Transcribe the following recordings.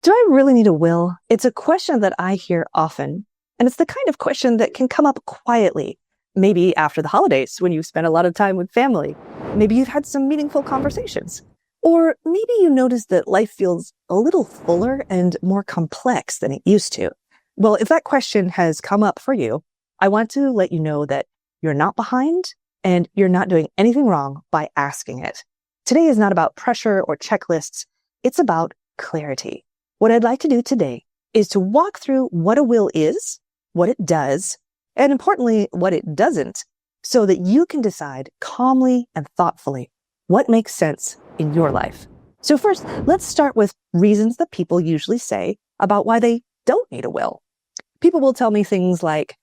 Do I really need a will? It's a question that I hear often, and it's the kind of question that can come up quietly, maybe after the holidays when you've spent a lot of time with family. Maybe you've had some meaningful conversations. Or maybe you notice that life feels a little fuller and more complex than it used to. Well, if that question has come up for you, I want to let you know that you're not behind and you're not doing anything wrong by asking it. Today is not about pressure or checklists. It's about clarity. What I'd like to do today is to walk through what a will is, what it does, and importantly, what it doesn't, so that you can decide calmly and thoughtfully what makes sense in your life. So first, let's start with reasons that people usually say about why they don't need a will. People will tell me things like,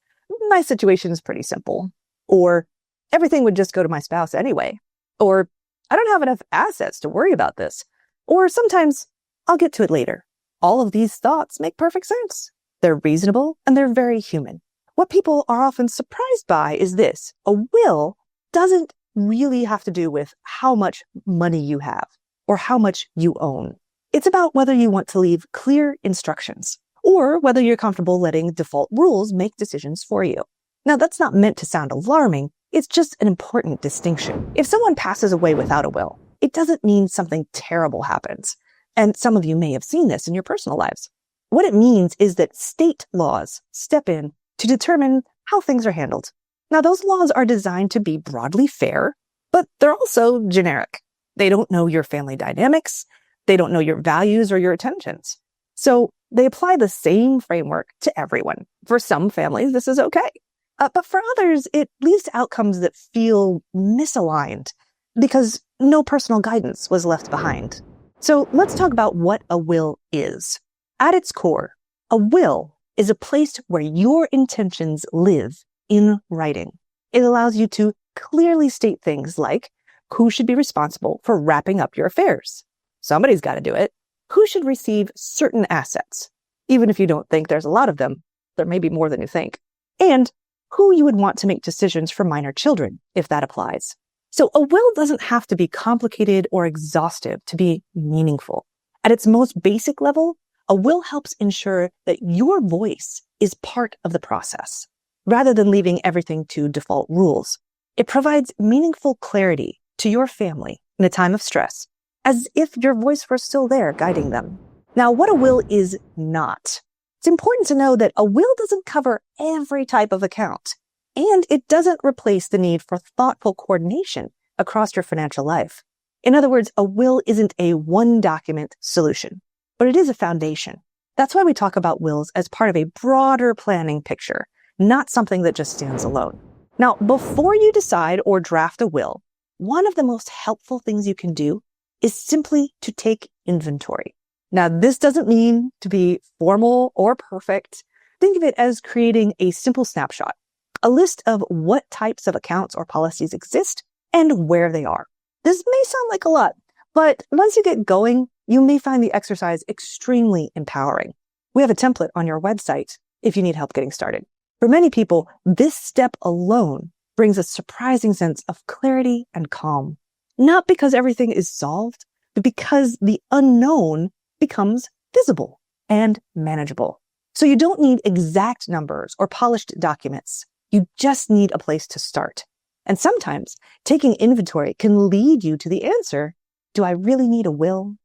my situation is pretty simple, or everything would just go to my spouse anyway, or I don't have enough assets to worry about this, or sometimes I'll get to it later. All of these thoughts make perfect sense. They're reasonable and they're very human. What people are often surprised by is this: a will doesn't really have to do with how much money you have or how much you own. It's about whether you want to leave clear instructions or whether you're comfortable letting default rules make decisions for you. Now, that's not meant to sound alarming. It's just an important distinction. If someone passes away without a will, it doesn't mean something terrible happens. And some of you may have seen this in your personal lives. What it means is that state laws step in to determine how things are handled. Now, those laws are designed to be broadly fair, but they're also generic. They don't know your family dynamics. They don't know your values or your intentions. So they apply the same framework to everyone. For some families, this is okay. But for others, it leads to outcomes that feel misaligned because no personal guidance was left behind. So let's talk about what a will is. At its core, a will is a place where your intentions live in writing. It allows you to clearly state things like who should be responsible for wrapping up your affairs. Somebody's got to do it. Who should receive certain assets? Even if you don't think there's a lot of them, there may be more than you think. And who you would want to make decisions for minor children, if that applies. So a will doesn't have to be complicated or exhaustive to be meaningful. At its most basic level, a will helps ensure that your voice is part of the process, rather than leaving everything to default rules. It provides meaningful clarity to your family in a time of stress, as if your voice were still there guiding them. Now, what a will is not. It's important to know that a will doesn't cover every type of account, and it doesn't replace the need for thoughtful coordination across your financial life. In other words, a will isn't a one-document solution, but it is a foundation. That's why we talk about wills as part of a broader planning picture, not something that just stands alone. Now, before you decide or draft a will, one of the most helpful things you can do is simply to take inventory. Now, this doesn't mean to be formal or perfect. Think of it as creating a simple snapshot, a list of what types of accounts or policies exist and where they are. This may sound like a lot, but once you get going, you may find the exercise extremely empowering. We have a template on your website if you need help getting started. For many people, this step alone brings a surprising sense of clarity and calm. Not because everything is solved, but because the unknown becomes visible and manageable. So you don't need exact numbers or polished documents. You just need a place to start. And sometimes taking inventory can lead you to the answer, do I really need a will?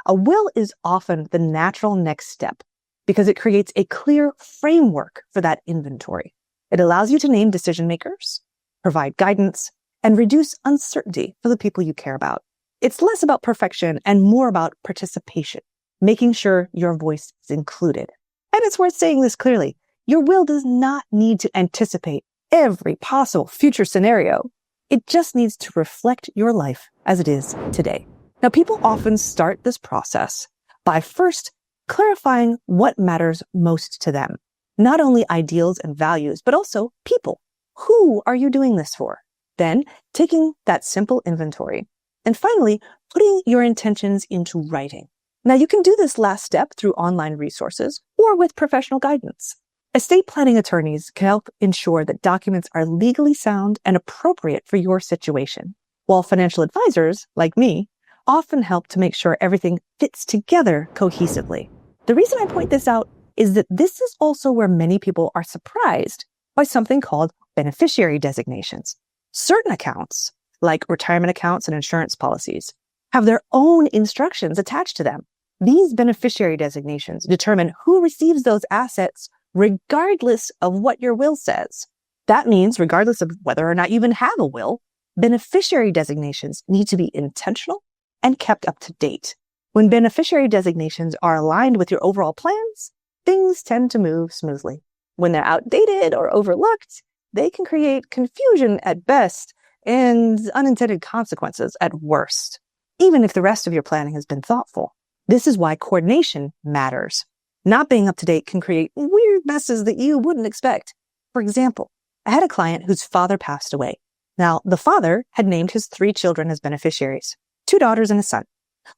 A will is often the natural next step because it creates a clear framework for that inventory. It allows you to name decision makers, provide guidance, and reduce uncertainty for the people you care about. It's less about perfection and more about participation, making sure your voice is included. And it's worth saying this clearly. Your will does not need to anticipate every possible future scenario. It just needs to reflect your life as it is today. Now, people often start this process by first clarifying what matters most to them. Not only ideals and values, but also people. Who are you doing this for? Then taking that simple inventory. And finally, putting your intentions into writing. Now, you can do this last step through online resources or with professional guidance. Estate planning attorneys can help ensure that documents are legally sound and appropriate for your situation, while financial advisors, like me, often help to make sure everything fits together cohesively. The reason I point this out is that this is also where many people are surprised by something called beneficiary designations. Certain accounts, like retirement accounts and insurance policies, have their own instructions attached to them. These beneficiary designations determine who receives those assets regardless of what your will says. That means regardless of whether or not you even have a will, beneficiary designations need to be intentional and kept up to date. When beneficiary designations are aligned with your overall plans, things tend to move smoothly. When they're outdated or overlooked, they can create confusion at best and unintended consequences at worst, even if the rest of your planning has been thoughtful. This is why coordination matters. Not being up to date can create weird messes that you wouldn't expect. For example, I had a client whose father passed away. Now, the father had named his 3 children as beneficiaries, 2 daughters and a son.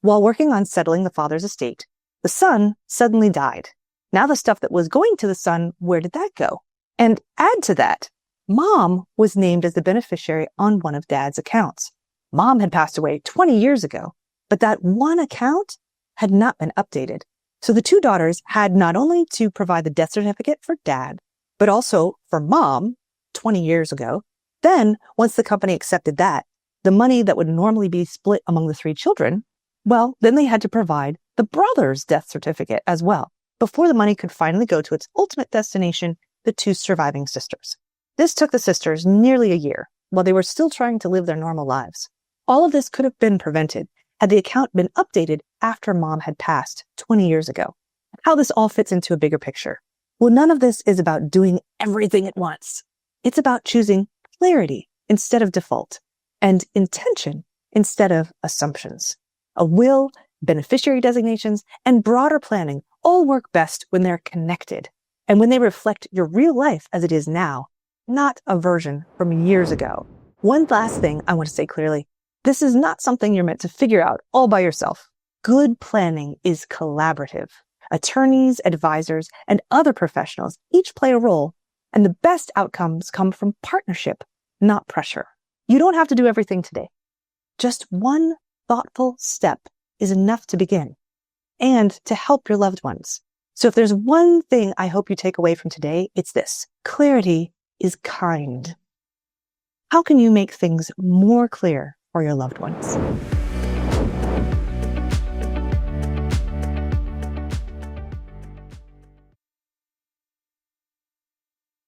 While working on settling the father's estate, the son suddenly died. Now the stuff that was going to the son, where did that go? And add to that, mom was named as the beneficiary on one of dad's accounts. Mom had passed away 20 years ago, but that one account had not been updated. So the 2 daughters had not only to provide the death certificate for dad, but also for mom 20 years ago. Then, once the company accepted that, the money that would normally be split among the 3 children, well, then they had to provide the brother's death certificate as well, before the money could finally go to its ultimate destination, the 2 surviving sisters. This took the sisters nearly a year, while they were still trying to live their normal lives. All of this could have been prevented had the account been updated after mom had passed 20 years ago. How this all fits into a bigger picture. Well, none of this is about doing everything at once. It's about choosing clarity instead of default, and intention instead of assumptions. A will, beneficiary designations, and broader planning all work best when they're connected and when they reflect your real life as it is now, not a version from years ago. One last thing I want to say clearly. This is not something you're meant to figure out all by yourself. Good planning is collaborative. Attorneys, advisors, and other professionals each play a role, and the best outcomes come from partnership, not pressure. You don't have to do everything today. Just one thoughtful step is enough to begin and to help your loved ones. So if there's one thing I hope you take away from today, it's this. Clarity is kind. How can you make things more clear for your loved ones?